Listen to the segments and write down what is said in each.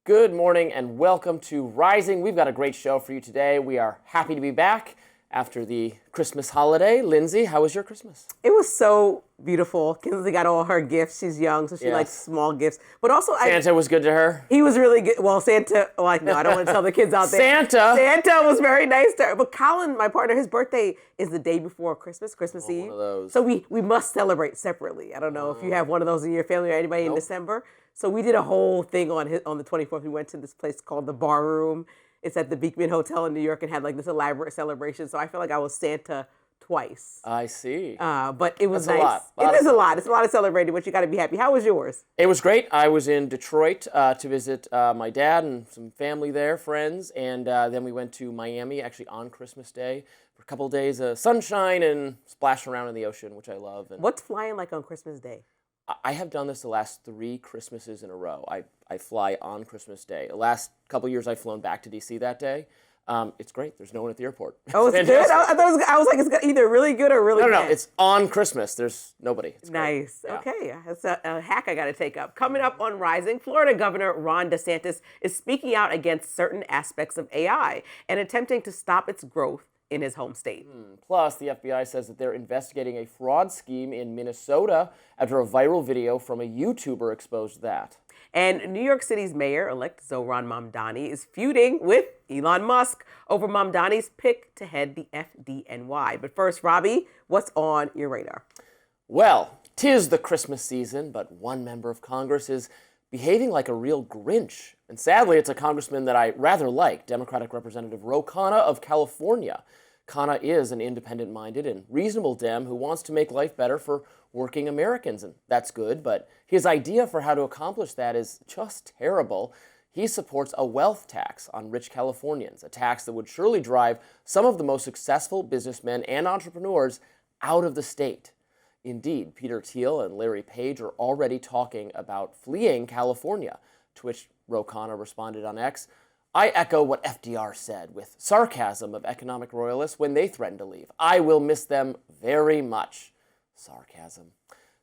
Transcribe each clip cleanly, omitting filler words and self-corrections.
Good morning and welcome to Rising. We've got a great show for you today. We are happy to be back after the Christmas holiday. Lindsey, how was your Christmas? It was so beautiful. Kinsley got all her gifts. She's young, so she likes small gifts. But also, Santa was good to her? He was really good. Well, Santa, no, I don't want to tell the kids out there. Santa was very nice to her. But Colin, my partner, his birthday is the day before Christmas Eve. One of those. So we must celebrate separately. I don't know if you have one of those in your family or anybody in December. So we did a whole thing on the 24th. We went to this place called the Bar Room. It's at the Beekman Hotel in New York and had like this elaborate celebration. So I feel like I was Santa twice. I see. But it was That's nice. It is a lot. It's a lot of celebrating, but you got to be happy. How was yours? It was great. I was in Detroit to visit my dad and some family there, friends, and then we went to Miami actually on Christmas Day for a couple of days of sunshine and splash around in the ocean, which I love. And what's flying like on Christmas Day? I have done this the last 3 Christmases in a row. I fly on Christmas Day. The last couple of years I've flown back to D.C. that day. It's great. There's no one at the airport. Oh, it's good? I was like, it's either really good or really bad. No, it's on Christmas. There's nobody. It's nice. Yeah. Okay. That's a hack I got to take up. Coming up on Rising, Florida Governor Ron DeSantis is speaking out against certain aspects of AI and attempting to stop its growth in his home state. Plus, the FBI says that they're investigating a fraud scheme in Minnesota after a viral video from a YouTuber exposed that. And New York City's mayor-elect Zohran Mamdani is feuding with Elon Musk over Mamdani's pick to head the FDNY. But first, Robby, what's on your radar? Well, 'tis the Christmas season, but one member of Congress is behaving like a real Grinch. And sadly, it's a congressman that I rather like, Democratic Representative Khanna of California. Khanna is an independent-minded and reasonable Dem who wants to make life better for working Americans, and that's good, but his idea for how to accomplish that is just terrible. He supports a wealth tax on rich Californians, a tax that would surely drive some of the most successful businessmen and entrepreneurs out of the state. Indeed, Peter Thiel and Larry Page are already talking about fleeing California, to which Khanna responded on X, "I echo what FDR said with sarcasm of economic royalists when they threatened to leave. I will miss them very much." Sarcasm.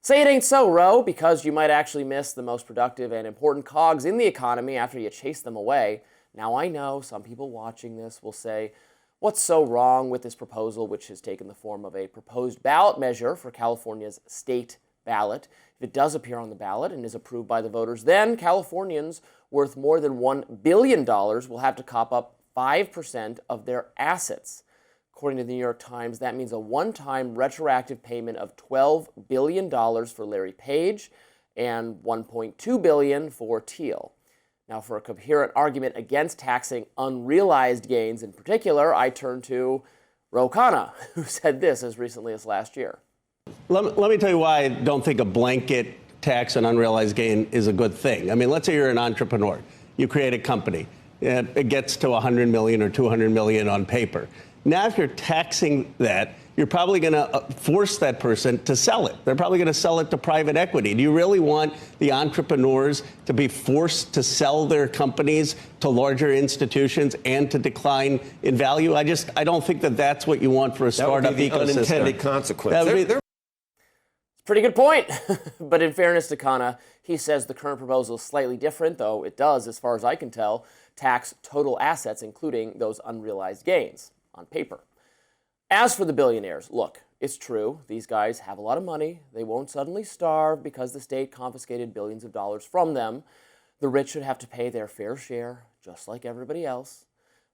Say it ain't so, Ro, because you might actually miss the most productive and important cogs in the economy after you chase them away. Now, I know some people watching this will say, what's so wrong with this proposal, which has taken the form of a proposed ballot measure for California's state ballot? If it does appear on the ballot and is approved by the voters, then Californians worth more than $1 billion will have to cop up 5% of their assets. According to the New York Times, that means a one-time retroactive payment of $12 billion for Larry Page and $1.2 billion for Thiel. Now, for a coherent argument against taxing unrealized gains in particular, I turn to Khanna, who said this as recently as last year. Let me tell you why I don't think a blanket tax on unrealized gain is a good thing. I mean, let's say you're an entrepreneur. You create a company. It gets to 100 million or 200 million on paper. Now, if you're taxing that, you're probably going to force that person to sell it. They're probably going to sell it to private equity. Do you really want the entrepreneurs to be forced to sell their companies to larger institutions and to decline in value? I don't think that that's what you want for a startup ecosystem. Unintended consequence. Pretty good point. But in fairness to Khanna, he says the current proposal is slightly different, though it does, as far as I can tell, tax total assets, including those unrealized gains on paper. As for the billionaires, look, it's true. These guys have a lot of money. They won't suddenly starve because the state confiscated billions of dollars from them. The rich should have to pay their fair share, just like everybody else.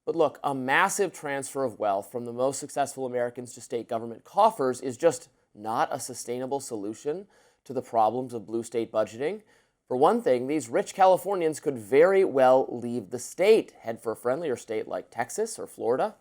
But look, a massive transfer of wealth from the most successful Americans to state government coffers is just not a sustainable solution to the problems of blue state budgeting. For one thing, these rich Californians could very well leave the state, head for a friendlier state like Texas or Florida.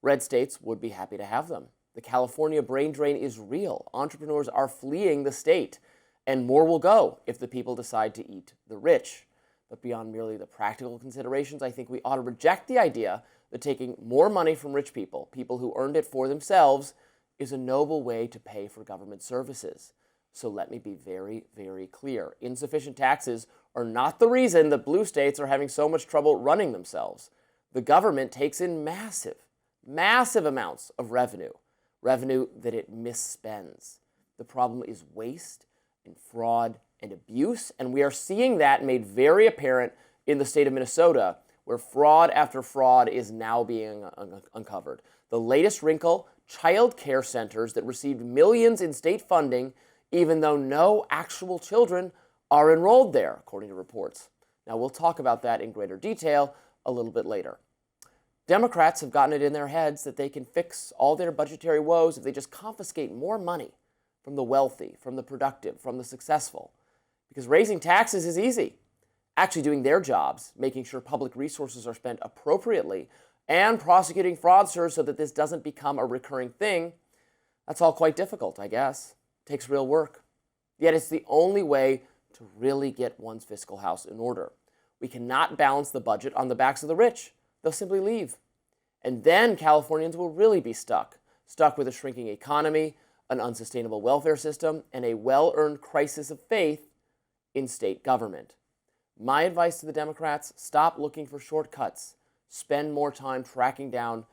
Red states would be happy to have them. The California brain drain is real. Entrepreneurs are fleeing the state, and more will go if the people decide to eat the rich. But beyond merely the practical considerations, I think we ought to reject the idea that taking more money from rich people, people who earned it for themselves, is a noble way to pay for government services. So let me be very, very clear. Insufficient taxes are not the reason that blue states are having so much trouble running themselves. The government takes in massive amounts of revenue that it misspends. The problem is waste and fraud and abuse, and we are seeing that made very apparent in the state of Minnesota, where fraud after fraud is now being uncovered. The latest wrinkle, child care centers that received millions in state funding, even though no actual children are enrolled there, according to reports. Now, we'll talk about that in greater detail a little bit later. Democrats have gotten it in their heads that they can fix all their budgetary woes if they just confiscate more money from the wealthy, from the productive, from the successful. Because raising taxes is easy. Actually doing their jobs, making sure public resources are spent appropriately, and prosecuting fraudsters so that this doesn't become a recurring thing, that's all quite difficult, I guess. It takes real work. Yet it's the only way to really get one's fiscal house in order. We cannot balance the budget on the backs of the rich. They'll simply leave. And then Californians will really be stuck with a shrinking economy, an unsustainable welfare system, and a well-earned crisis of faith in state government. My advice to the Democrats, stop looking for shortcuts. Spend more time tracking down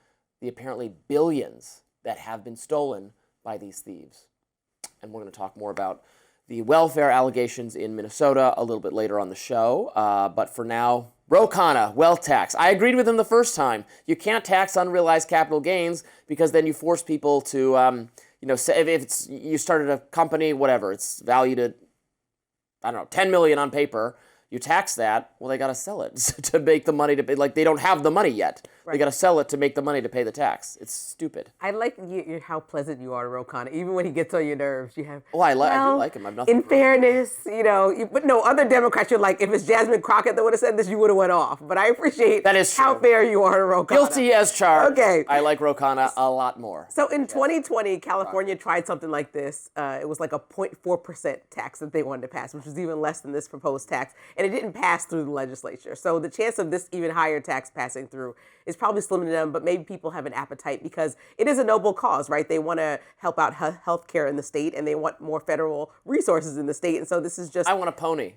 the apparently billions that have been stolen by these thieves. And we're going to talk more about the welfare allegations in Minnesota a little bit later on the show. But for now, Khanna, wealth tax. I agreed with him the first time. You can't tax unrealized capital gains because then you force people to, say if it's you started a company, whatever, it's valued at, I don't know, 10 million on paper. You tax that, well, they got to sell it to make the money to pay. Like, they don't have the money yet. Right. They got to sell it to make the money to pay the tax. It's stupid. I like how pleasant you are to Khanna. Even when he gets on your nerves, you have. Well, I do like him. I've nothing. In fairness, but no, other Democrats, you're like, if it's Jasmine Crockett that would have said this, you would have went off. But I appreciate that is how fair you are to Khanna. Guilty as charged. Okay. I like Khanna a lot more. So in 2020, California tried something like this. It was like a 0.4% tax that they wanted to pass, which was even less than this proposed tax. And it didn't pass through the legislature. So the chance of this even higher tax passing through is probably slim to none, but maybe people have an appetite because it is a noble cause, right? They want to help out healthcare in the state and they want more federal resources in the state. And so this is just... I want a pony.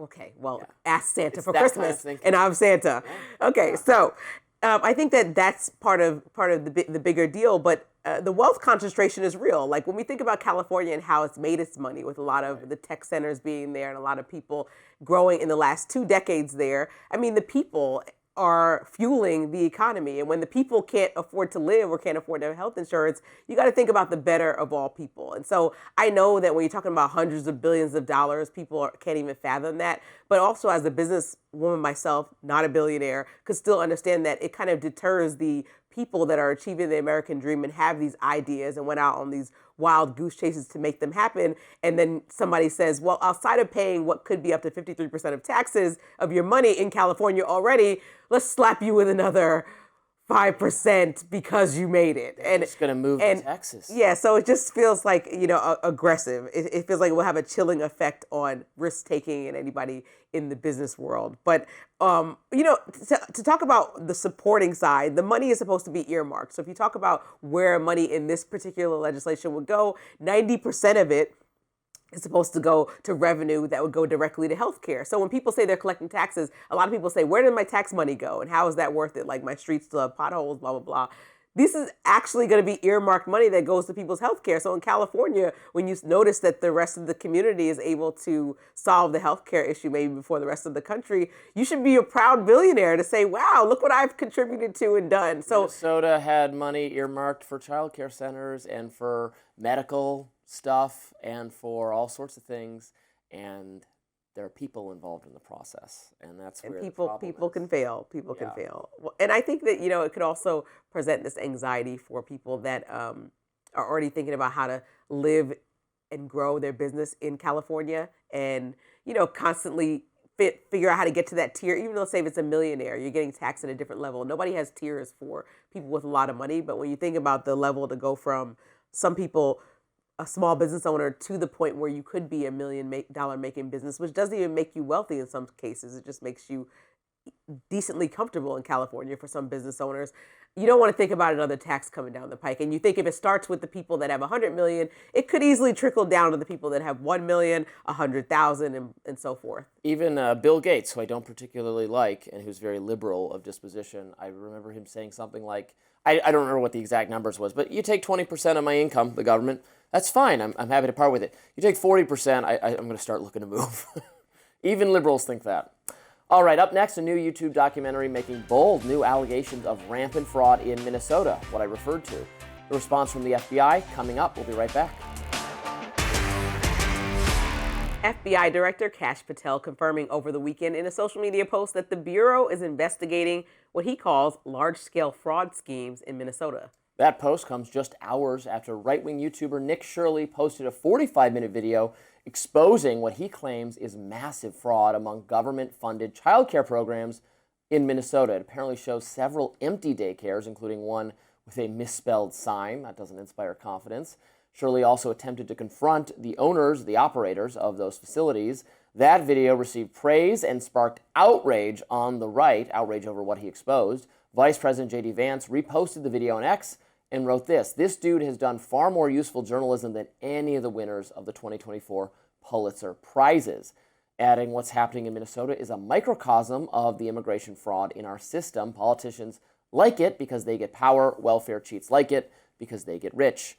Okay, well, ask Santa for Christmas, and I'm Santa. Okay, so I think that's part of the bigger deal, but the wealth concentration is real. Like when we think about California and how it's made its money with a lot of the tech centers being there and a lot of people growing in the last 2 decades there, I mean, the people are fueling the economy. And when the people can't afford to live or can't afford to have health insurance, you got to think about the better of all people. And so I know that when you're talking about hundreds of billions of dollars, people can't even fathom that. But also as a businesswoman myself, not a billionaire, could still understand that it kind of deters the people that are achieving the American dream and have these ideas and went out on these wild goose chases to make them happen. And then somebody says, well, outside of paying what could be up to 53% of taxes of your money in California already, let's slap you with another 5% because you made it. And it's going to move to Texas. Yeah, so it just feels like, aggressive. It feels like it will have a chilling effect on risk-taking and anybody in the business world. But, to talk about the supporting side, the money is supposed to be earmarked. So if you talk about where money in this particular legislation would go, 90% of it is supposed to go to revenue that would go directly to healthcare. So when people say they're collecting taxes, a lot of people say, where did my tax money go? And how is that worth it? Like my streets still have potholes, blah, blah, blah. This is actually going to be earmarked money that goes to people's healthcare. So in California, when you notice that the rest of the community is able to solve the healthcare issue maybe before the rest of the country, you should be a proud billionaire to say, wow, look what I've contributed to and done. So Minnesota had money earmarked for child care centers and for medical stuff and for all sorts of things, and there are people involved in the process, and that's where people can fail. People can fail, and I think that it could also present this anxiety for people that are already thinking about how to live and grow their business in California, and constantly figure out how to get to that tier. Even though, say, if it's a millionaire, you're getting taxed at a different level. Nobody has tiers for people with a lot of money, but when you think about the level to go from some people, a small business owner, to the point where you could be $1 million making business, which doesn't even make you wealthy in some cases. It just makes you decently comfortable in California for some business owners. You don't want to think about another tax coming down the pike. And you think if it starts with the people that have 100 million, it could easily trickle down to the people that have 1 million, 100,000, and so forth. Even Bill Gates, who I don't particularly like and who's very liberal of disposition, I remember him saying something like, I don't remember what the exact numbers was, but you take 20% of my income, the government, that's fine. I'm happy to part with it. You take 40%, I'm going to start looking to move. Even liberals think that. All right, up next, a new YouTube documentary making bold new allegations of rampant fraud in Minnesota, what I referred to. The response from the FBI coming up. We'll be right back. FBI Director Kash Patel confirming over the weekend in a social media post that the Bureau is investigating what he calls large-scale fraud schemes in Minnesota. That post comes just hours after right-wing YouTuber Nick Shirley posted a 45-minute video exposing what he claims is massive fraud among government-funded childcare programs in Minnesota. It apparently shows several empty daycares, including one with a misspelled sign. That doesn't inspire confidence. Shirley also attempted to confront the owners, the operators of those facilities. That video received praise and sparked outrage on the right, outrage over what he exposed. Vice President J.D. Vance reposted the video on X and wrote this: "This dude has done far more useful journalism than any of the winners of the 2024 Pulitzer Prizes." Adding, "What's happening in Minnesota is a microcosm of the immigration fraud in our system. Politicians like it because they get power. Welfare cheats like it because they get rich."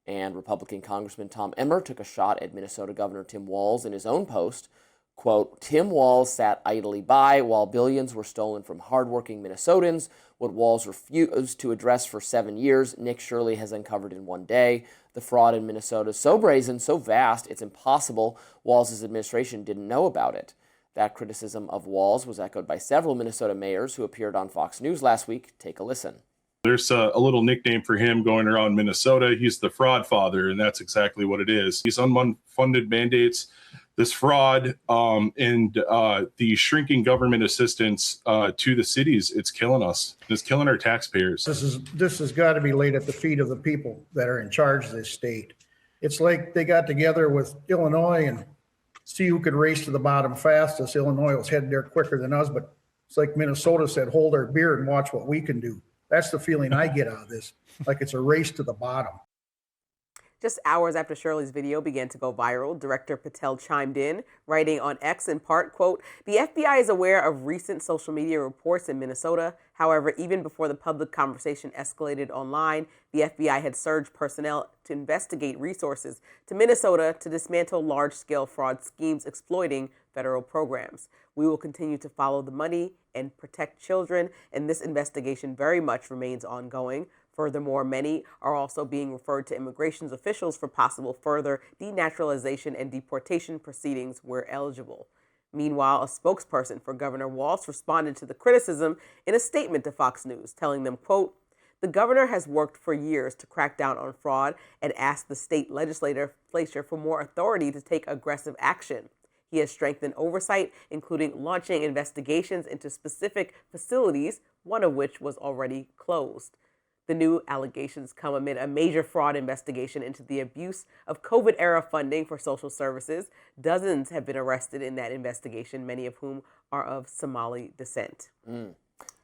And Republican Congressman Tom Emmer took a shot at Minnesota Governor Tim Walz in his own post. Quote, "Tim Walz sat idly by while billions were stolen from hardworking Minnesotans. What Walz refused to address for 7 years, Nick Shirley has uncovered in one day. The fraud in Minnesota is so brazen, so vast, it's impossible Walz's administration didn't know about it." That criticism of Walz was echoed by several Minnesota mayors who appeared on Fox News last week. Take a listen. There's a little nickname for him going around Minnesota. He's the fraud father, and that's exactly what it is. These unfunded mandates, this fraud, and the shrinking government assistance to the cities, it's killing us. It's killing our taxpayers. This has got to be laid at the feet of the people that are in charge of this state. It's like they got together with Illinois and see who could race to the bottom fastest. Illinois was headed there quicker than us, but it's like Minnesota said, hold our beer and watch what we can do. That's the feeling I get out of this, like it's a race to the bottom. Just hours after Shirley's video began to go viral, Director Patel chimed in, writing on X in part, quote, "The FBI is aware of recent social media reports in Minnesota. However, even before the public conversation escalated online, the FBI had surged personnel to investigate resources to Minnesota to dismantle large-scale fraud schemes exploiting federal programs. We will continue to follow the money and protect children, and this investigation very much remains ongoing. Furthermore, many are also being referred to immigration officials for possible further denaturalization and deportation proceedings where eligible." Meanwhile, a spokesperson for Governor Walz responded to the criticism in a statement to Fox News, telling them, quote, "The governor has worked for years to crack down on fraud and asked the state legislature for more authority to take aggressive action. He has strengthened oversight, including launching investigations into specific facilities, one of which was already closed." The new allegations come amid a major fraud investigation into the abuse of COVID-era funding for social services. Dozens have been arrested in that investigation, many of whom are of Somali descent.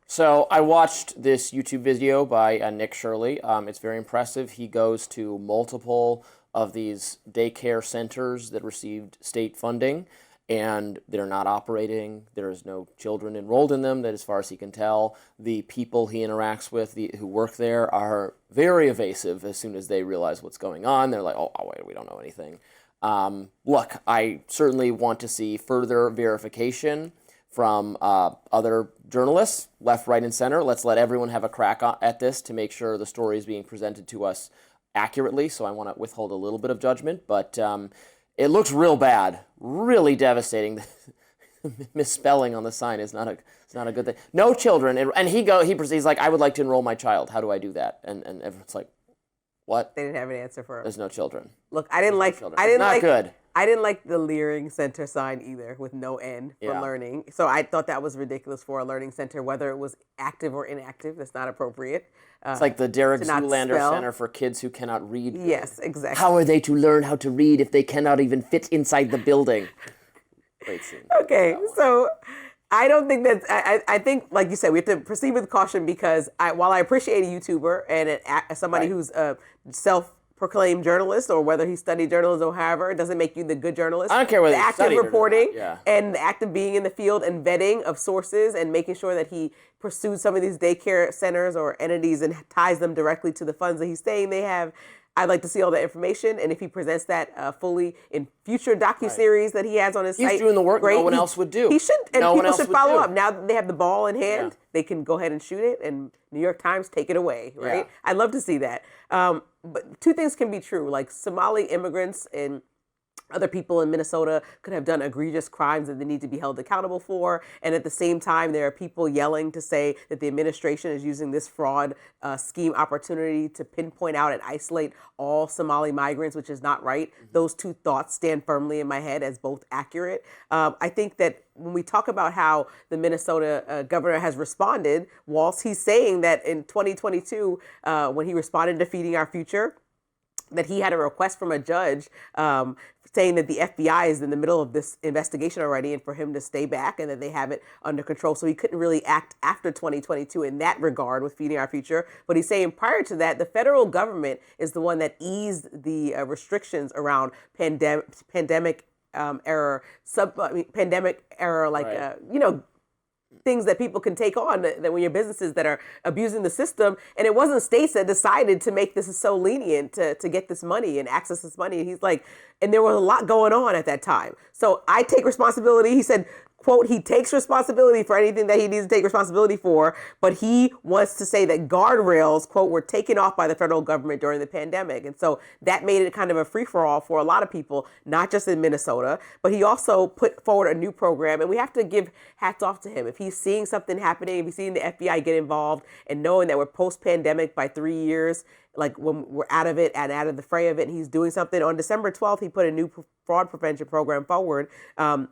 So I watched this YouTube video by Nick Shirley. It's very impressive. He goes to multiple of these daycare centers that received state funding, and they're not operating. There is no children enrolled in them, that as far as he can tell. The people he interacts with who work there are very evasive as soon as they realize what's going on. They're like, oh wait, we don't know anything. Look, I certainly want to see further verification from other journalists, left, right, and center. Let's let everyone have a crack at this to make sure the story is being presented to us accurately. So I want to withhold a little bit of judgment, but it looks real bad, really devastating. Misspelling on the sign is not a good thing. No children, and he proceeds like, "I would like to enroll my child. How do I do that?" And everyone's like, "What?" They didn't have an answer for him. There's no children. Look, I didn't like the Leering Center sign either, with no N for learning. So I thought that was ridiculous for a learning center, whether it was active or inactive. That's not appropriate. It's like the Derek Zoolander Center for kids who cannot read. Yes, exactly. How are they to learn how to read if they cannot even fit inside the building? Great scene. Okay, so I don't think that, I think, like you said, we have to proceed with caution because while I appreciate a YouTuber and somebody who's a self-proclaimed journalist, or whether he studied journalism or however, it doesn't make you the good journalist. I don't care whether the he studied active reporting or not. and the act of being in the field and vetting of sources and making sure that he pursues some of these daycare centers or entities and ties them directly to the funds that he's saying they have. I'd like to see all that information, and if he presents that fully in future docuseries that he has on his site, he's doing the work great. no one else would do. He should, and no one people else should would follow do. up. Now that they have the ball in hand, Yeah. they can go ahead and shoot it, and New York Times take it away, right? Yeah. I'd love to see that. But two things can be true, like Somali immigrants and other people in Minnesota could have done egregious crimes that they need to be held accountable for. And at the same time, there are people yelling to say that the administration is using this fraud scheme opportunity to pinpoint out and isolate all Somali migrants, which is not right. Those two thoughts stand firmly in my head as both accurate. I think that when we talk about how the Minnesota governor has responded, Walz, he's saying that in 2022, when he responded to Feeding Our Future, that he had a request from a judge saying that the FBI is in the middle of this investigation already and for him to stay back and that they have it under control. So he couldn't really act after 2022 in that regard with Feeding Our Future. But he's saying prior to that, the federal government is the one that eased the restrictions around pandemic era, like, Right. Things that people can take on that when you're businesses that are abusing the system. And it wasn't states that decided to make this so lenient to get this money and access this money. And he's like, and there was a lot going on at that time. So I take responsibility. He said, quote, he takes responsibility for anything that he needs to take responsibility for, but he wants to say that guardrails, quote, were taken off by the federal government during the pandemic. And so that made it kind of a free-for-all for a lot of people, not just in Minnesota, but he also put forward a new program, and we have to give hats off to him. If he's seeing something happening, if he's seeing the FBI get involved and knowing that we're post-pandemic by 3 years, like when we're out of it and out of the fray of it, and he's doing something. On December 12th, he put a new fraud prevention program forward,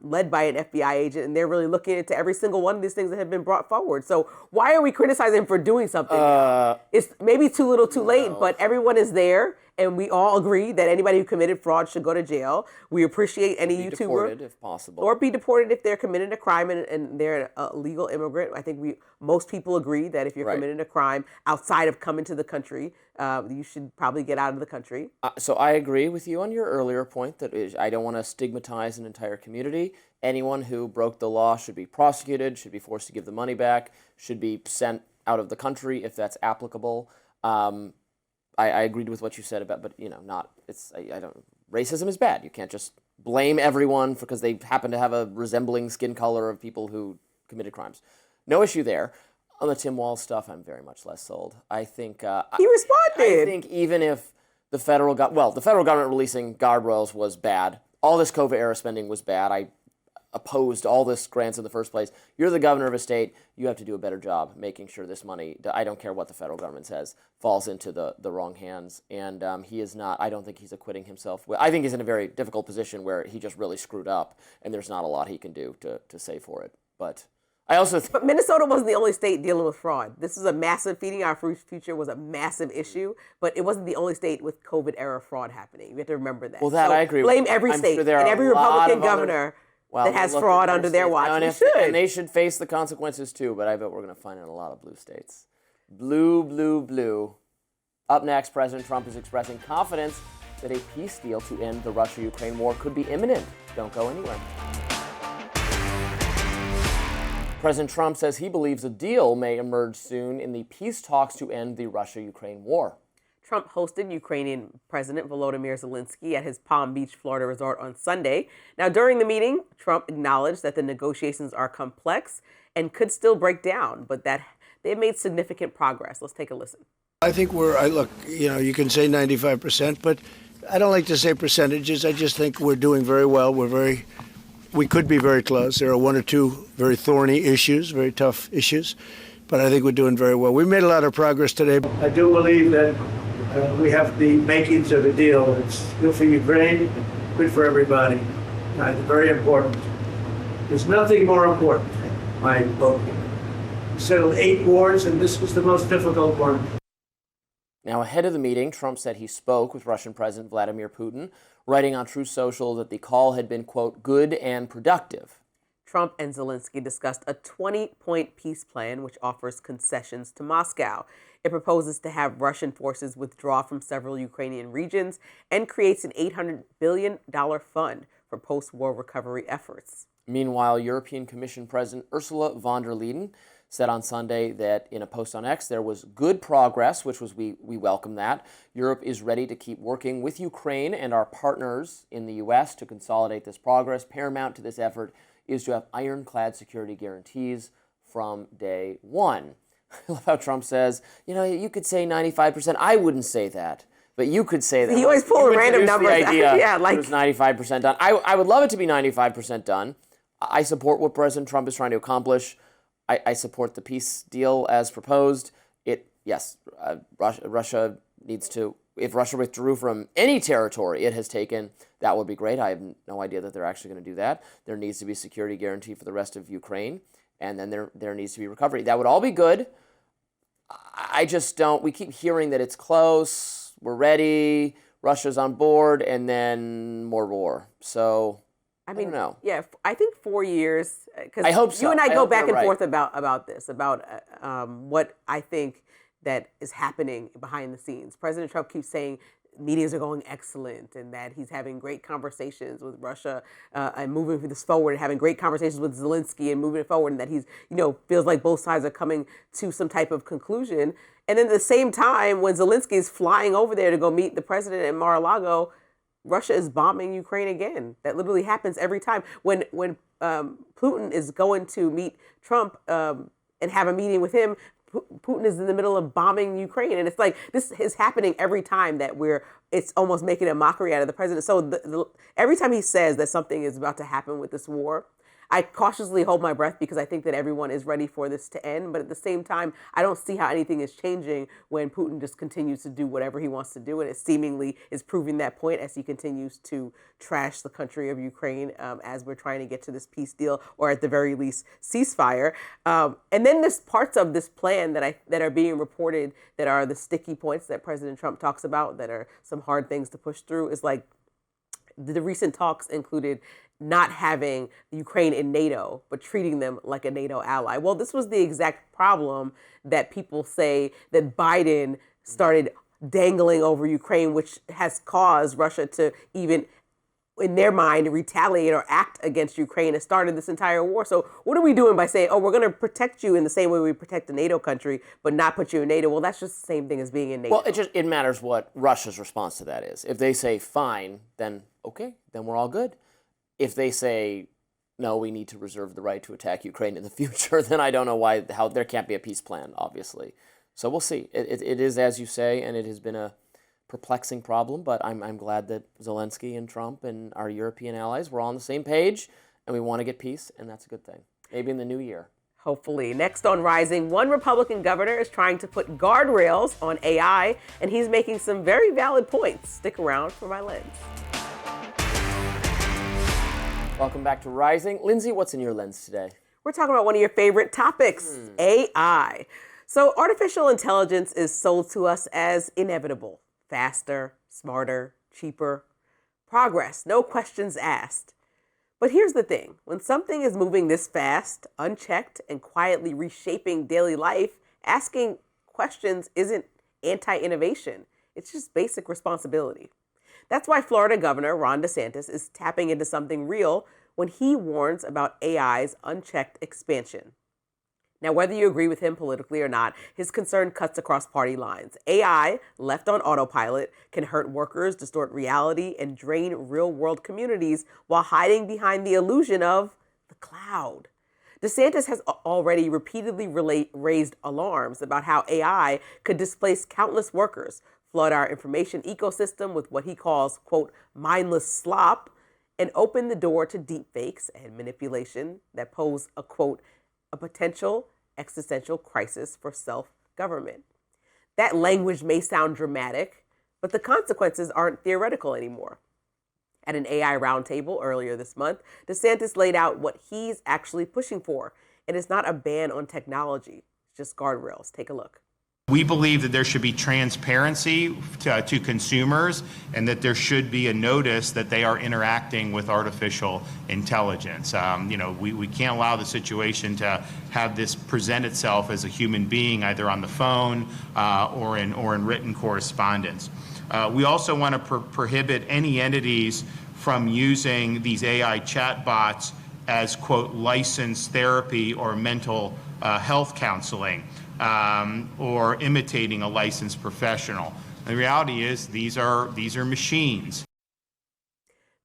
led by an FBI agent, and they're really looking into every single one of these things that have been brought forward. So why are we criticizing him for doing something? It's maybe too little too late, but everyone is there, and we all agree that anybody who committed fraud should go to jail. We appreciate any Be YouTuber. deported if possible. Or be deported if they're committing a crime and they're a legal immigrant. I think most people agree that if you're Right. committing a crime outside of coming to the country, you should probably get out of the country. So I agree with you on your earlier point that I don't want to stigmatize an entire community. Anyone who broke the law should be prosecuted, should be forced to give the money back, should be sent out of the country if that's applicable. I agreed with what you said about, but I don't. Racism is bad. You can't just blame everyone because they happen to have a resembling skin color of people who committed crimes. No issue there. On the Tim Walz stuff, I'm very much less sold. I think He responded. I think even if the federal government releasing guardrails was bad, all this COVID era spending was bad. I opposed all this grants in the first place. You're the governor of a state. You have to do a better job making sure this money, I don't care what the federal government says, falls into the wrong hands. And he is not, I don't think he's acquitting himself. I think he's in a very difficult position where he just really screwed up and there's not a lot he can do to save for it. But I also But Minnesota wasn't the only state dealing with fraud. This is a massive, Feeding Our Future was a massive issue, but it wasn't the only state with COVID era fraud happening. You have to remember that. Well, that So I agree with. Blame every I'm state sure there and are every a lot Republican of other- governor Well, that has look at fraud their under their states. watch. And We if- should. and they should face the consequences too, but I bet we're going to find it in a lot of blue states. Blue, blue, blue. Up next, President Trump is expressing confidence that a peace deal to end the Russia-Ukraine war could be imminent. Don't go anywhere. President Trump says he believes a deal may emerge soon in the peace talks to end the Russia-Ukraine war. Trump hosted Ukrainian President Volodymyr Zelensky at his Palm Beach, Florida resort on Sunday. Now, during the meeting, Trump acknowledged that the negotiations are complex and could still break down, but that they've made significant progress. Let's take a listen. I think you can say 95%, but I don't like to say percentages. I just think we're doing very well. We could be very close. There are one or two very thorny issues, very tough issues, but I think we're doing very well. We made a lot of progress today. I do believe that we have the makings of a deal. It's good for Ukraine, good for everybody. It's very important. There's nothing more important, my vote. We settled 8 wars, and this was the most difficult one. Now, ahead of the meeting, Trump said he spoke with Russian President Vladimir Putin, writing on Truth Social that the call had been, quote, good and productive. Trump and Zelensky discussed a 20-point peace plan which offers concessions to Moscow. It proposes to have Russian forces withdraw from several Ukrainian regions and creates an $800 billion fund for post-war recovery efforts. Meanwhile, European Commission President Ursula von der Leyen said on Sunday that in a post on X there was good progress, which was we welcome that. Europe is ready to keep working with Ukraine and our partners in the U.S. to consolidate this progress. Paramount to this effort is to have ironclad security guarantees from day one. I love how Trump says, you could say 95%. I wouldn't say that. But you could say that. He always pulls random numbers. Yeah, like it was 95% done. I would love it to be 95% done. I support what President Trump is trying to accomplish. I support the peace deal as proposed. Russia needs to. If Russia withdrew from any territory it has taken, that would be great. I have no idea that they're actually going to do that. There needs to be a security guarantee for the rest of Ukraine, and then there needs to be recovery. That would all be good. I just don't. We keep hearing that it's close. We're ready. Russia's on board, and then more war. So I don't know. Yeah, I think 4 years. I hope so. You and I go back and forth about this, about what I think that is happening behind the scenes. President Trump keeps saying meetings are going excellent and that he's having great conversations with Russia and moving this forward, and having great conversations with Zelensky and moving it forward, and that he's, feels like both sides are coming to some type of conclusion. And then at the same time, when Zelensky is flying over there to go meet the president in Mar-a-Lago, Russia is bombing Ukraine again. That literally happens every time. When Putin is going to meet Trump and have a meeting with him, Putin is in the middle of bombing Ukraine. And it's like, this is happening every time that it's almost making a mockery out of the president. So every time he says that something is about to happen with this war, I cautiously hold my breath because I think that everyone is ready for this to end. But at the same time, I don't see how anything is changing when Putin just continues to do whatever he wants to do. And it seemingly is proving that point as he continues to trash the country of Ukraine as we're trying to get to this peace deal, or at the very least ceasefire. And then there's parts of this plan that are being reported that are the sticky points that President Trump talks about, that are some hard things to push through. Is like the recent talks included not having Ukraine in NATO, but treating them like a NATO ally. Well, this was the exact problem that people say that Biden started dangling over Ukraine, which has caused Russia to even, in their mind, retaliate or act against Ukraine and started this entire war. So what are we doing by saying, we're going to protect you in the same way we protect a NATO country, but not put you in NATO? Well, that's just the same thing as being in NATO. Well, it matters what Russia's response to that is. If they say, fine, then okay, then we're all good. If they say, no, we need to reserve the right to attack Ukraine in the future, then I don't know how there can't be a peace plan, obviously. So we'll see. It is, as you say, and it has been a perplexing problem, but I'm glad that Zelensky and Trump and our European allies were all on the same page, and we want to get peace, and that's a good thing. Maybe in the new year. Hopefully. Next on Rising, one Republican governor is trying to put guardrails on AI, and he's making some very valid points. Stick around for my lens. Welcome back to Rising. Lindsey, what's in your lens today? We're talking about one of your favorite topics, AI. So artificial intelligence is sold to us as inevitable. Faster, smarter, cheaper. Progress, no questions asked. But here's the thing. When something is moving this fast, unchecked, and quietly reshaping daily life, asking questions isn't anti-innovation. It's just basic responsibility. That's why Florida Governor Ron DeSantis is tapping into something real when he warns about AI's unchecked expansion. Now, whether you agree with him politically or not, his concern cuts across party lines. AI, left on autopilot, can hurt workers, distort reality, and drain real-world communities while hiding behind the illusion of the cloud. DeSantis has already repeatedly raised alarms about how AI could displace countless workers, flood our information ecosystem with what he calls, quote, mindless slop, and open the door to deepfakes and manipulation that pose a, quote, a potential existential crisis for self-government. That language may sound dramatic, but the consequences aren't theoretical anymore. At an AI roundtable earlier this month, DeSantis laid out what he's actually pushing for, and it's not a ban on technology, it's just guardrails. Take a look. We believe that there should be transparency to consumers, and that there should be a notice that they are interacting with artificial intelligence. We can't allow the situation to have this present itself as a human being, either on the phone or in written correspondence. We also want to prohibit any entities from using these AI chatbots as, quote, licensed therapy or mental health counseling or imitating a licensed professional. The reality is these are machines.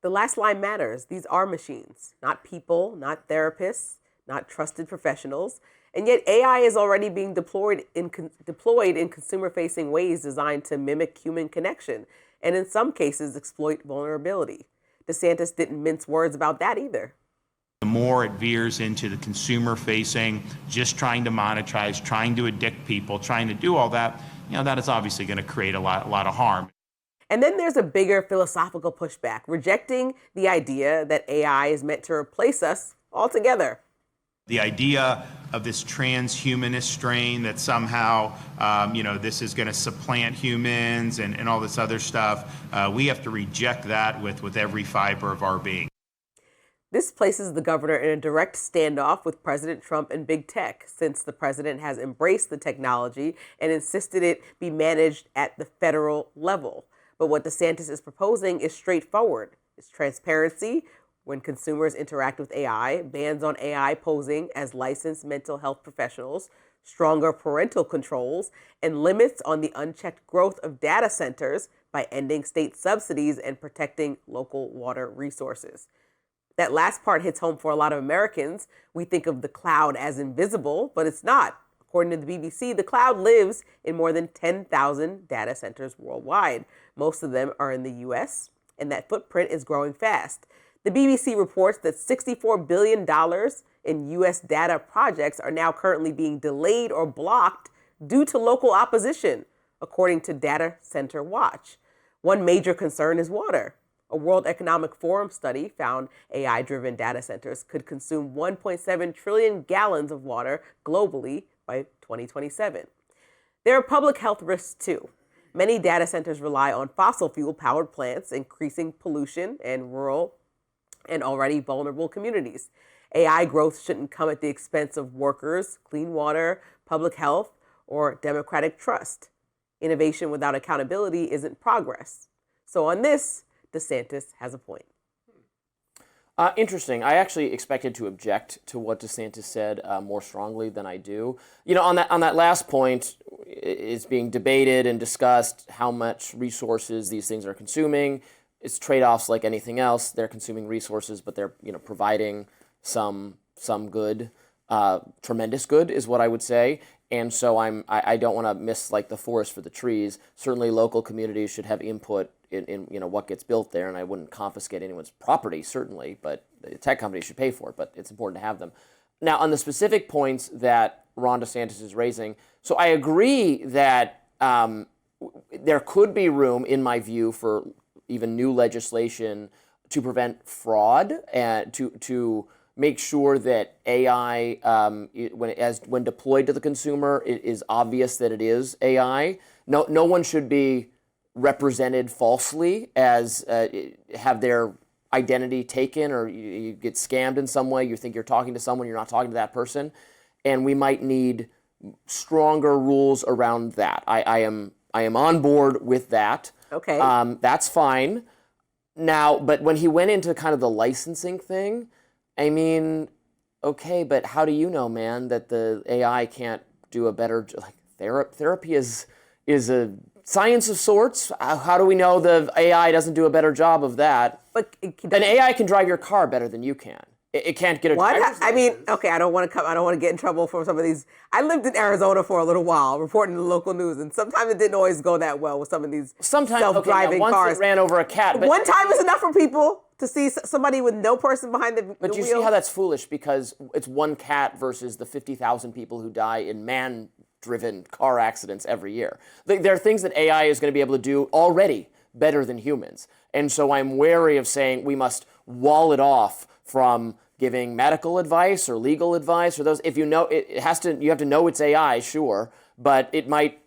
The last line matters. These are machines, not people, not therapists, not trusted professionals. And yet AI is already being deployed in consumer-facing ways designed to mimic human connection and in some cases exploit vulnerability. DeSantis didn't mince words about that either. The more it veers into the consumer-facing, just trying to monetize, trying to addict people, trying to do all that, that is obviously going to create a lot of harm. And then there's a bigger philosophical pushback, rejecting the idea that AI is meant to replace us altogether. The idea of this transhumanist strain that somehow, this is going to supplant humans and all this other stuff, we have to reject that with every fiber of our being. This places the governor in a direct standoff with President Trump and big tech, since the president has embraced the technology and insisted it be managed at the federal level. But what DeSantis is proposing is straightforward. It's transparency when consumers interact with AI, bans on AI posing as licensed mental health professionals, stronger parental controls, and limits on the unchecked growth of data centers by ending state subsidies and protecting local water resources. That last part hits home for a lot of Americans. We think of the cloud as invisible, but it's not. According to the BBC, the cloud lives in more than 10,000 data centers worldwide. Most of them are in the US, and that footprint is growing fast. The BBC reports that $64 billion in US data projects are now currently being delayed or blocked due to local opposition, according to Data Center Watch. One major concern is water. A World Economic Forum study found AI-driven data centers could consume 1.7 trillion gallons of water globally by 2027. There are public health risks too. Many data centers rely on fossil fuel-powered plants, increasing pollution in rural and already vulnerable communities. AI growth shouldn't come at the expense of workers, clean water, public health, or democratic trust. Innovation without accountability isn't progress. So on this, DeSantis has a point. Interesting. I actually expected to object to what DeSantis said more strongly than I do. On that last point, it's being debated and discussed how much resources these things are consuming. It's trade-offs like anything else. They're consuming resources, but they're providing some good, tremendous good is what I would say. And so I don't want to miss the forest for the trees. Certainly, local communities should have input in what gets built there, and I wouldn't confiscate anyone's property, certainly, but the tech companies should pay for it, but it's important to have them. Now, on the specific points that Ron DeSantis is raising, so I agree that there could be room, in my view, for even new legislation to prevent fraud and to make sure that AI, when deployed to the consumer, it is obvious that it is AI. No one should be represented falsely as have their identity taken, or you get scammed in some way. You think you're talking to someone, you're not talking to that person, and we might need stronger rules around that. I am on board with that. Okay, that's fine. Now, but when he went into kind of the licensing thing, I mean, okay, but how do you know, man, that the AI can't do a better therapy is a science of sorts. How do we know the AI doesn't do a better job of that? But an AI can drive your car better than you can. It can't get a driver's license. I mean, okay, I don't want to get in trouble for some of these. I lived in Arizona for a little while, reporting to the local news, and sometimes it didn't always go that well with some of these self-driving once cars. It ran over a cat. But one time is enough for people to see somebody with no person behind the wheel. But you see how that's foolish, because it's one cat versus the 50,000 people who die in man-driven car accidents every year. There are things that AI is going to be able to do already better than humans. And so I'm wary of saying we must wall it off from giving medical advice or legal advice or those. If you know, you have to know it's AI, sure, but it might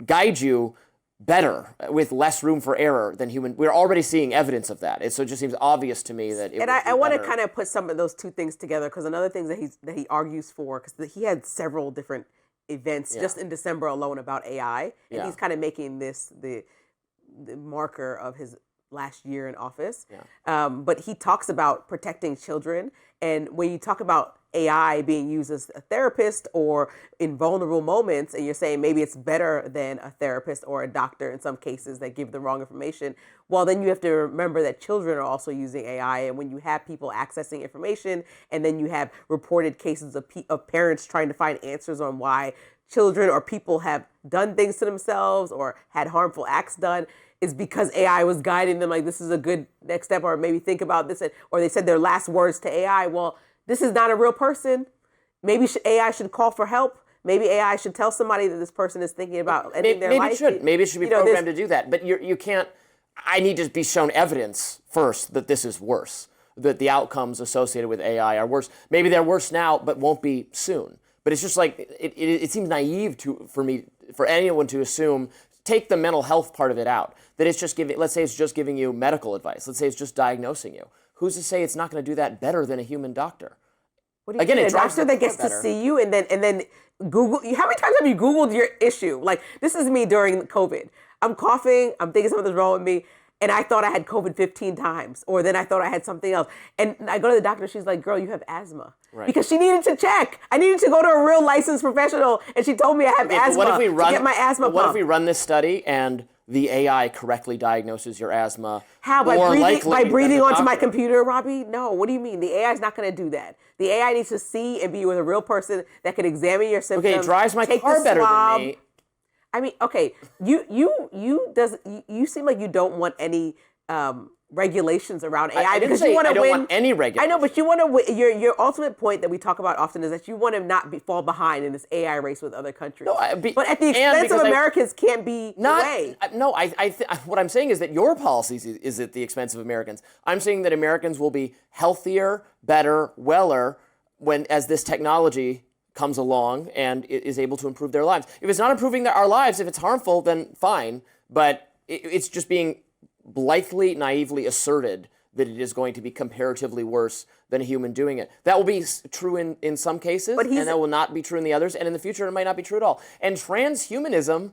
guide you better with less room for error than human. We're already seeing evidence of that. So it just seems obvious to me that it. And I want to kind of put some of those two things together, because another thing that he argues for, because he had several different events just in December alone about AI, and he's kind of making this the marker of his last year in office. But he talks about protecting children, and when you talk about AI being used as a therapist or in vulnerable moments, and you're saying maybe it's better than a therapist or a doctor in some cases that give the wrong information, well, then you have to remember that children are also using AI. And when you have people accessing information, and then you have reported cases of parents trying to find answers on why children or people have done things to themselves or had harmful acts done, is because AI was guiding them, like, this is a good next step, or maybe think about this, or they said their last words to AI. Well, this is not a real person. Maybe AI should call for help. Maybe AI should tell somebody that this person is thinking about ending their life. Maybe it should. Maybe it should be programmed to do that. But you can't. I need to be shown evidence first that this is worse, that the outcomes associated with AI are worse. Maybe they're worse now, but won't be soon. But it's just like it seems naive for anyone to assume. Take the mental health part of it out. That it's just giving. Let's say it's just giving you medical advice. Let's say it's just diagnosing you. Who's to say it's not going to do that better than a human doctor? What do you mean? A doctor that gets to see you and then Google. How many times have you Googled your issue? Like, this is me during COVID. I'm coughing. I'm thinking something's wrong with me. And I thought I had COVID 15 times. Or then I thought I had something else. And I go to the doctor. She's like, girl, you have asthma. Right. Because she needed to check. I needed to go to a real licensed professional. And she told me I have asthma to get my asthma pump. What if we run this study and the AI correctly diagnoses your asthma? How? By breathing onto my computer, Robby? No, what do you mean? The AI is not going to do that. The AI needs to see and be with a real person that can examine your symptoms. Okay, it drives my car better than me. I mean, okay, you seem like you don't want any regulations around AI because you want to win. I don't want any regulations. I know, but you want to win. Your ultimate point that we talk about often is that you want to not fall behind in this AI race with other countries. No, but at the expense of Americans can't be the way. No, what I'm saying is that your policies is at the expense of Americans. I'm saying that Americans will be healthier, better, weller as this technology comes along and is able to improve their lives. If it's not improving our lives, if it's harmful, then fine. But it's just being blithely, naively asserted that it is going to be comparatively worse than a human doing it. That will be true in some cases, and that will not be true in the others. And in the future, it might not be true at all. And transhumanism,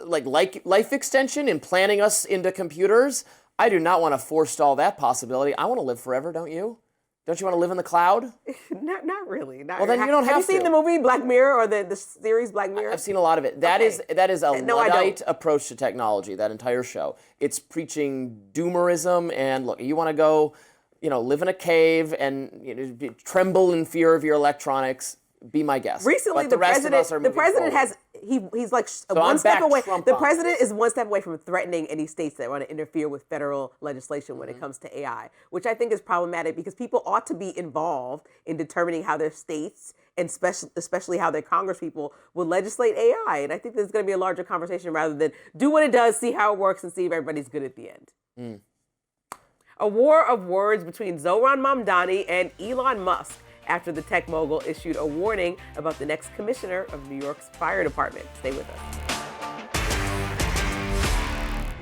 like life extension, implanting us into computers, I do not want to forestall that possibility. I want to live forever, don't you? Don't you want to live in the cloud? Not really. Well, then you don't have to. Have you seen the movie Black Mirror or the series Black Mirror? I've seen a lot of it. That is a Luddite approach to technology, that entire show. It's preaching doomerism and, look, you want to go, live in a cave and tremble in fear of your electronics. Be my guest. Recently, the president has he's like one step away. The president is one step away from threatening any states that want to interfere with federal legislation when it comes to AI, which I think is problematic because people ought to be involved in determining how their states and especially how their congresspeople will legislate AI. And I think there's going to be a larger conversation rather than do what it does, see how it works, and see if everybody's good at the end. A war of words between Zohran Mamdani and Elon Musk, after the tech mogul issued a warning about the next commissioner of New York's fire department. Stay with us.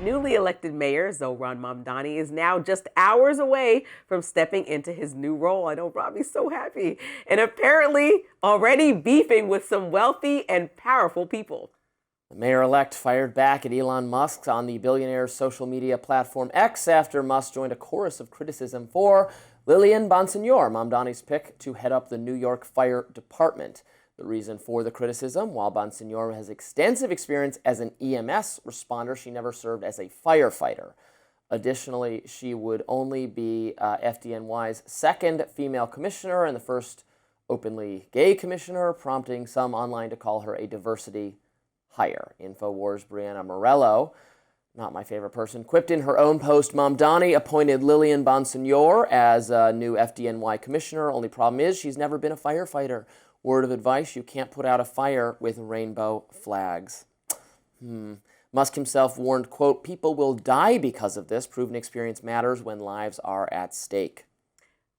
Newly elected mayor Zohran Mamdani is now just hours away from stepping into his new role. I know Robby's so happy. And apparently already beefing with some wealthy and powerful people. The mayor-elect fired back at Elon Musk on the Billionaires social media platform X after Musk joined a chorus of criticism for Lillian Bonsignor, Mamdani's pick to head up the New York Fire Department. The reason for the criticism, while Bonsignor has extensive experience as an EMS responder, she never served as a firefighter. Additionally, she would only be FDNY's second female commissioner and the first openly gay commissioner, prompting some online to call her a diversity hire. InfoWars' Brianna Morello, not my favorite person, quipped in her own post, Mamdani appointed Lillian Bonsignor as a new FDNY commissioner. Only problem is she's never been a firefighter. Word of advice, you can't put out a fire with rainbow flags. Musk himself warned, quote, people will die because of this. Proven experience matters when lives are at stake.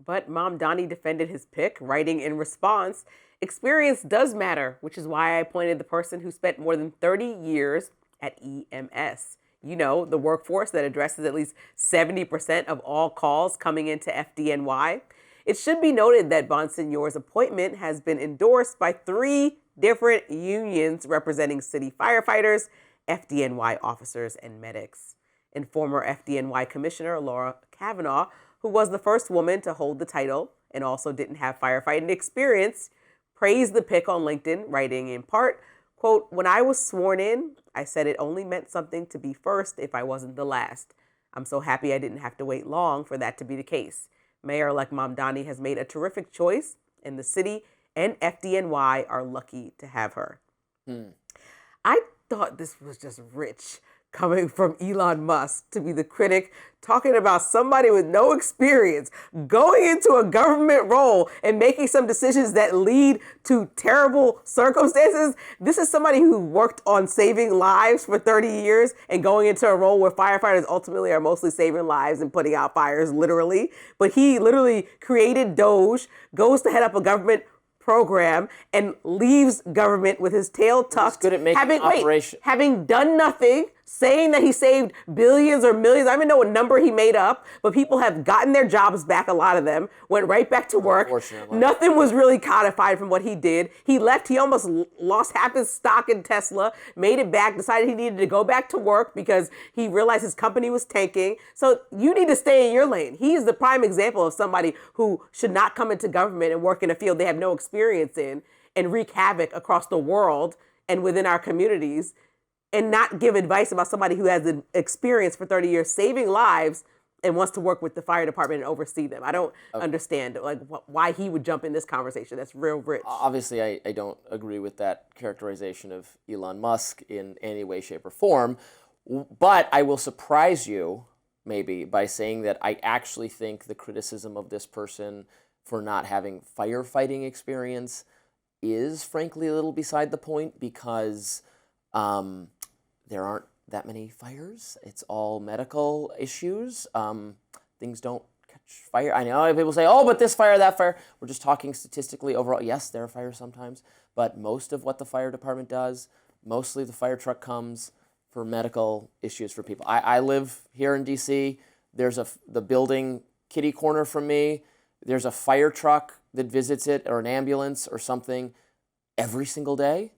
But Mamdani defended his pick, writing in response, experience does matter, which is why I appointed the person who spent more than 30 years at EMS. The workforce that addresses at least 70% of all calls coming into FDNY. It should be noted that Bonsignor's appointment has been endorsed by 3 different unions representing city firefighters, FDNY officers, and medics. And former FDNY Commissioner Laura Kavanaugh, who was the first woman to hold the title, and also didn't have firefighting experience, praised the pick on LinkedIn, writing in part, quote, "When I was sworn in, I said it only meant something to be first if I wasn't the last. I'm so happy I didn't have to wait long for that to be the case. Mayor-elect Mamdani has made a terrific choice, and the city and FDNY are lucky to have her." I thought this was just rich, coming from Elon Musk to be the critic, talking about somebody with no experience going into a government role and making some decisions that lead to terrible circumstances. This is somebody who worked on saving lives for 30 years and going into a role where firefighters ultimately are mostly saving lives and putting out fires, literally. But he literally created Doge, goes to head up a government program, and leaves government with his tail tucked, good at making having done nothing, saying that he saved billions or millions. I don't even know what number he made up, but people have gotten their jobs back. A lot of them went right back to work. Nothing was really codified from what he did. He left. He almost lost half his stock in Tesla, made it back, decided he needed to go back to work because he realized his company was tanking. So you need to stay in your lane. He's the prime example of somebody who should not come into government and work in a field they have no experience in and wreak havoc across the world and within our communities, and not give advice about somebody who has an experience for 30 years saving lives and wants to work with the fire department and oversee them. I don't understand why he would jump in this conversation. That's real rich. Obviously, I don't agree with that characterization of Elon Musk in any way, shape, or form. But I will surprise you, maybe, by saying that I actually think the criticism of this person for not having firefighting experience is, frankly, a little beside the point, because there aren't that many fires. It's all medical issues. Things don't catch fire. I know people say, oh, but this fire, that fire. We're just talking statistically overall. Yes, there are fires sometimes, but most of what the fire department does, mostly the fire truck comes for medical issues for people. I live here in D.C. There's the building kitty corner from me. There's a fire truck that visits it, or an ambulance or something, every single day.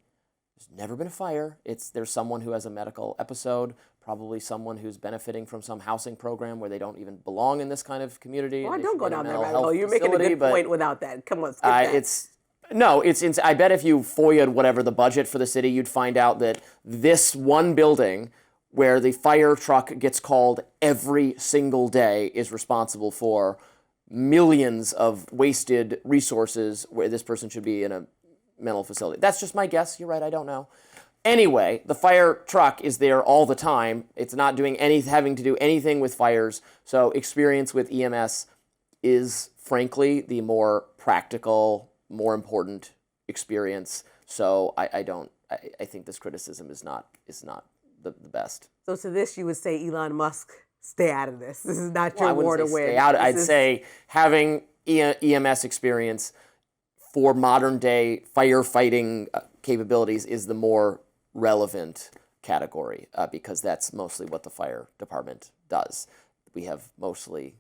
There's never been a fire. There's someone who has a medical episode, probably someone who's benefiting from some housing program where they don't even belong in this kind of community. Well, don't go down that rabbit hole. You're making a good point without that. Come on, skip that. I bet if you FOIA'd whatever the budget for the city, you'd find out that this one building where the fire truck gets called every single day is responsible for millions of wasted resources where this person should be in a mental facility. That's just my guess. You're right, I don't know. Anyway, the fire truck is there all the time. It's not having to do anything with fires. So experience with EMS is, frankly, the more practical, more important experience. So I think this criticism is not the best. So to this, you would say, Elon Musk, stay out of this. This is not your war to win. Stay out. I'd say having EMS experience for modern day firefighting capabilities is the more relevant category, because that's mostly what the fire department does. We have mostly,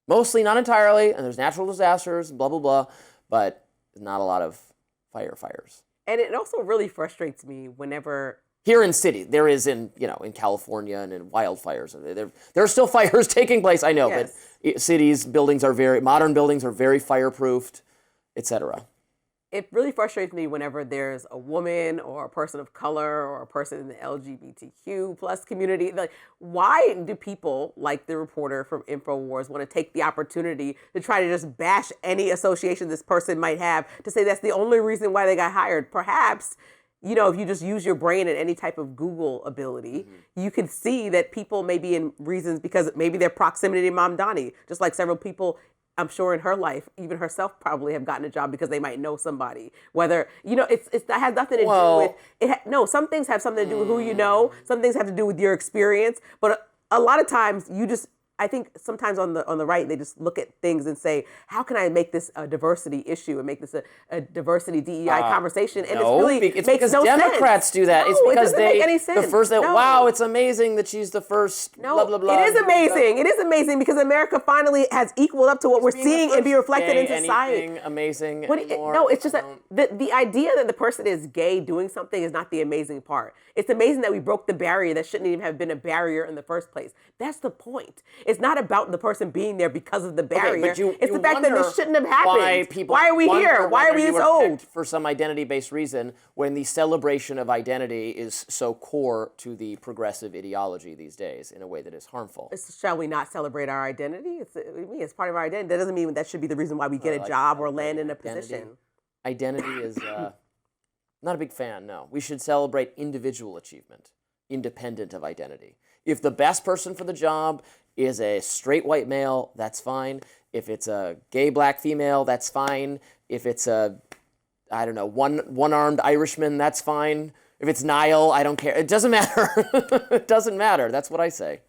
not entirely, and there's natural disasters, blah, blah, blah, but not a lot of fires. And it also really frustrates me whenever... Here in city, there is in California and in wildfires. There are still fires taking place, I know, yes. But cities, modern buildings are very fireproofed, etc. It really frustrates me whenever there's a woman or a person of color or a person in the LGBTQ plus community. Like, why do people like the reporter from InfoWars want to take the opportunity to try to just bash any association this person might have, to say that's the only reason why they got hired? Perhaps, if you just use your brain and any type of Google ability, you can see that people may be in reasons because maybe their proximity to Mamdani, just like several people, I'm sure in her life, even herself probably have gotten a job because they might know somebody. Whether, that has nothing to do with, some things have something to do with who you know. Some things have to do with your experience. But a lot of times I think sometimes on the right, they just look at things and say, how can I make this a diversity issue and make this a diversity DEI conversation? And it's because no Democrats sense. Do that. No, it's because it doesn't make any sense. Wow, it's amazing that she's the first, blah, blah, blah. It is amazing. It is amazing because America finally has equaled up to what we're seeing and be reflected in society. Anything amazing anymore? No, it's just that the idea that the person is gay doing something is not the amazing part. It's amazing that we broke the barrier that shouldn't even have been a barrier in the first place. That's the point. It's not about the person being there because of the barrier. But it's the fact that this shouldn't have happened. Why are we here? Why are we this old? For some identity-based reason, when the celebration of identity is so core to the progressive ideology these days in a way that is harmful. Shall we not celebrate our identity? It's part of our identity. That doesn't mean that should be the reason why we get a job or land in a position. Identity is not a big fan, no. We should celebrate individual achievement, independent of identity. If the best person for the job is a straight white male, that's fine. If it's a gay black female, that's fine. If it's a, I don't know, one-armed Irishman, that's fine. If it's Niall, I don't care. It doesn't matter. It doesn't matter. That's what I say.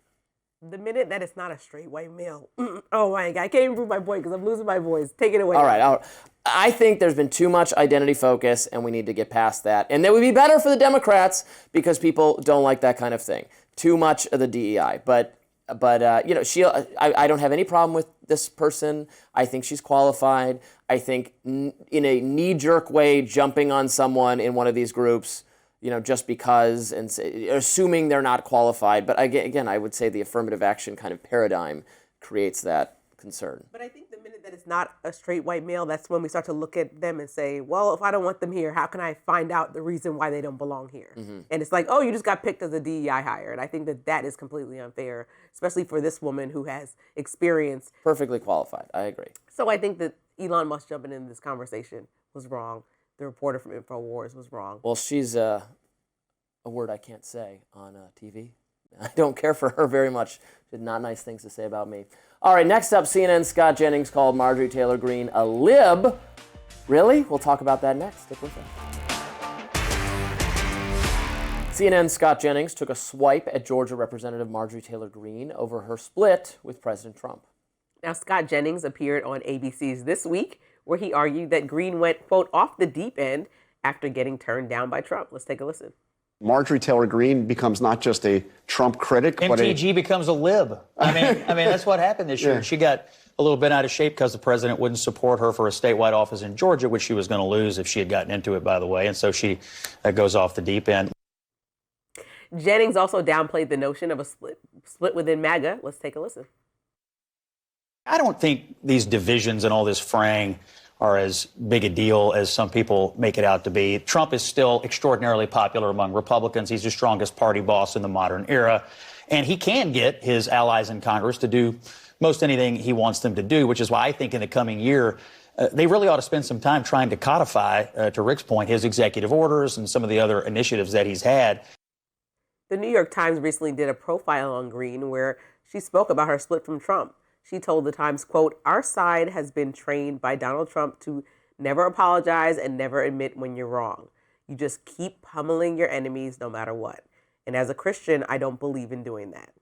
The minute that it's not a straight white male, oh my God, I can't even prove my point because I'm losing my voice. Take it away. All right. I think there's been too much identity focus, and we need to get past that. And that would be better for the Democrats because people don't like that kind of thing. Too much of the DEI. But you know, I don't have any problem with this person. I think she's qualified. I think in a knee-jerk way, jumping on someone in one of these groups, you know, just because, and assuming they're not qualified. But again, I would say the affirmative action kind of paradigm creates that concern. But I think the minute that it's not a straight white male, that's when we start to look at them and say, well, if I don't want them here, how can I find out the reason why they don't belong here? Mm-hmm. And it's like, oh, you just got picked as a DEI hire. And I think that that is completely unfair, especially for this woman who has experience. Perfectly qualified. I agree. So I think that Elon Musk jumping in this conversation was wrong. The reporter from InfoWars was wrong. Well, she's a word I can't say on TV. I don't care for her very much. She had not nice things to say about me. All right, next up, CNN's Scott Jennings called Marjorie Taylor Greene a lib. Really? We'll talk about that next. Stick with us. CNN's Scott Jennings took a swipe at Georgia Representative Marjorie Taylor Greene over her split with President Trump. Now, Scott Jennings appeared on ABC's This Week, where he argued that Greene went, quote, off the deep end after getting turned down by Trump. Let's take a listen. Marjorie Taylor Greene becomes not just a Trump critic, MTG becomes a lib. I mean, that's what happened this year. Yeah. She got a little bit out of shape because the president wouldn't support her for a statewide office in Georgia, which she was going to lose if she had gotten into it, by the way. And so she goes off the deep end. Jennings also downplayed the notion of a split within MAGA. Let's take a listen. I don't think these divisions and all this fraying are as big a deal as some people make it out to be. Trump is still extraordinarily popular among Republicans. He's the strongest party boss in the modern era. And he can get his allies in Congress to do most anything he wants them to do, which is why I think in the coming year, they really ought to spend some time trying to codify, to Rick's point, his executive orders and some of the other initiatives that he's had. The New York Times recently did a profile on Greene where she spoke about her split from Trump. She told the Times, quote, our side has been trained by Donald Trump to never apologize and never admit when you're wrong. You just keep pummeling your enemies no matter what. And as a Christian, I don't believe in doing that.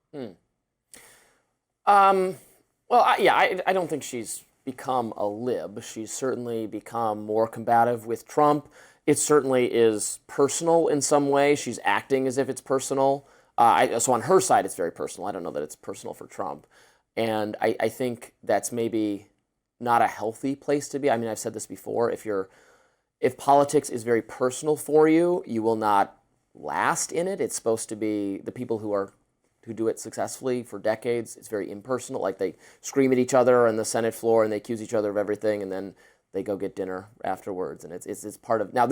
I don't think she's become a lib. She's certainly become more combative with Trump. It certainly is personal in some way. She's acting as if it's personal. So on her side, it's very personal. I don't know that it's personal for Trump. And I think that's maybe not a healthy place to be. I mean, I've said this before. If politics is very personal for you, you will not last in it. It's supposed to be the people who do it successfully for decades. It's very impersonal. Like they scream at each other on the Senate floor and they accuse each other of everything, and then they go get dinner afterwards. And it's part of. Now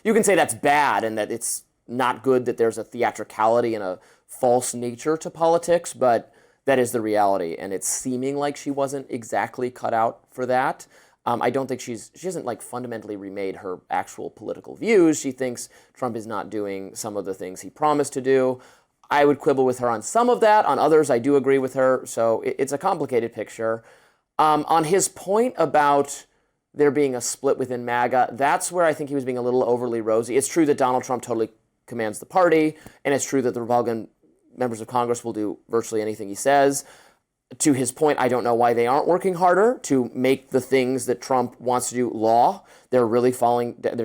you can say that's bad and that it's not good that there's a theatricality and a false nature to politics, but that is the reality, and it's seeming like she wasn't exactly cut out for that. I don't think she hasn't like fundamentally remade her actual political views. She thinks Trump is not doing some of the things he promised to do. I would quibble with her on some of that. On others, I do agree with her. So it's a complicated picture. On his point about there being a split within MAGA, that's where I think he was being a little overly rosy. It's true that Donald Trump totally commands the party, and it's true that the Republican members of Congress will do virtually anything he says. To his point, I don't know why they aren't working harder to make the things that Trump wants to do law. They're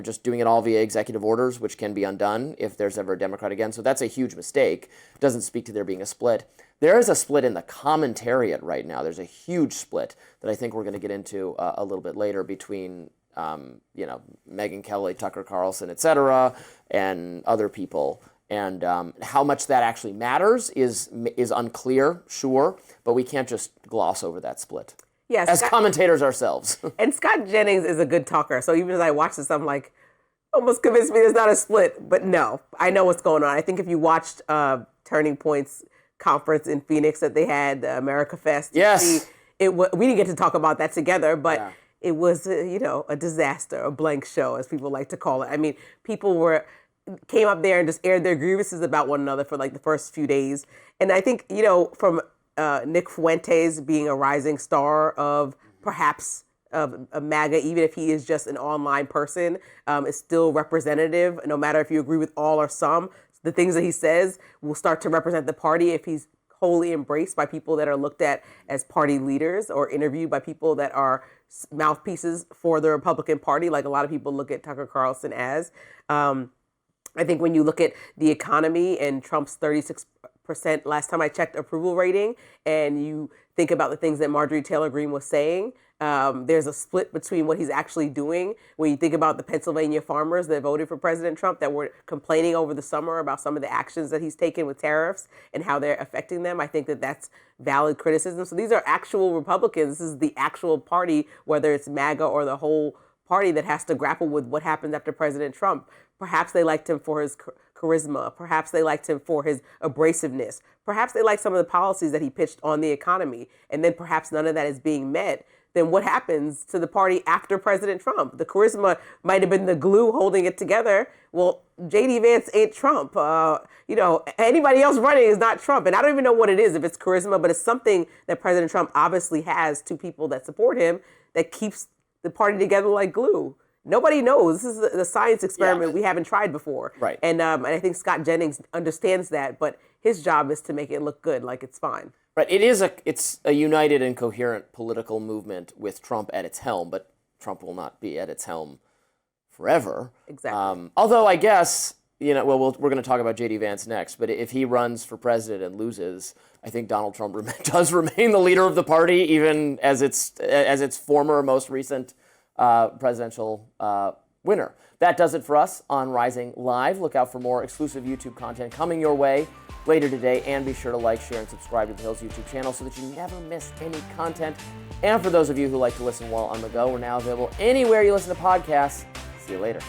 just doing it all via executive orders, which can be undone if there's ever a Democrat again. So that's a huge mistake. It doesn't speak to there being a split. There is a split in the commentariat right now. There's a huge split that I think we're going to get into a little bit later between Megyn Kelly, Tucker Carlson, et cetera, and other people. And how much that actually matters is unclear, sure, but we can't just gloss over that split. Yes, as commentators ourselves. And Scott Jennings is a good talker. So even as I watch this, I'm like, almost convinced me there's not a split. But no, I know what's going on. I think if you watched Turning Point's conference in Phoenix that they had, America Fest. Yes. We didn't get to talk about that together, but it was, a disaster, a blank show, as people like to call it. I mean, people came up there and just aired their grievances about one another for like the first few days. And I think, from Nick Fuentes being a rising star of perhaps a MAGA, even if he is just an online person, is still representative, no matter if you agree with all or some. The things that he says will start to represent the party if he's wholly embraced by people that are looked at as party leaders or interviewed by people that are mouthpieces for the Republican Party, like a lot of people look at Tucker Carlson as. I think when you look at the economy and Trump's 36% last time I checked approval rating, and you think about the things that Marjorie Taylor Greene was saying, there's a split between what he's actually doing. When you think about the Pennsylvania farmers that voted for President Trump that were complaining over the summer about some of the actions that he's taken with tariffs and how they're affecting them, I think that that's valid criticism. So these are actual Republicans. This is the actual party, whether it's MAGA or the whole party, that has to grapple with what happens after President Trump. Perhaps they liked him for his charisma. Perhaps they liked him for his abrasiveness. Perhaps they liked some of the policies that he pitched on the economy. And then perhaps none of that is being met. Then what happens to the party after President Trump? The charisma might have been the glue holding it together. Well, J.D. Vance ain't Trump. Anybody else running is not Trump. And I don't even know what it is, if it's charisma, but it's something that President Trump obviously has to people that support him that keeps the party together like glue. Nobody knows. This is the science experiment we haven't tried before. Right. And I think Scott Jennings understands that, but his job is to make it look good, like it's fine. Right. It's a united and coherent political movement with Trump at its helm, but Trump will not be at its helm forever. Exactly. Although I guess, we're going to talk about J.D. Vance next, but if he runs for president and loses, I think Donald Trump does remain the leader of the party, even as its former, most recent presidential winner. That does it for us on Rising Live. Look out for more exclusive YouTube content coming your way later today, and be sure to like, share, and subscribe to the Hill's YouTube channel so that you never miss any content. And for those of you who like to listen while on the go, we're now available anywhere you listen to podcasts. See you later.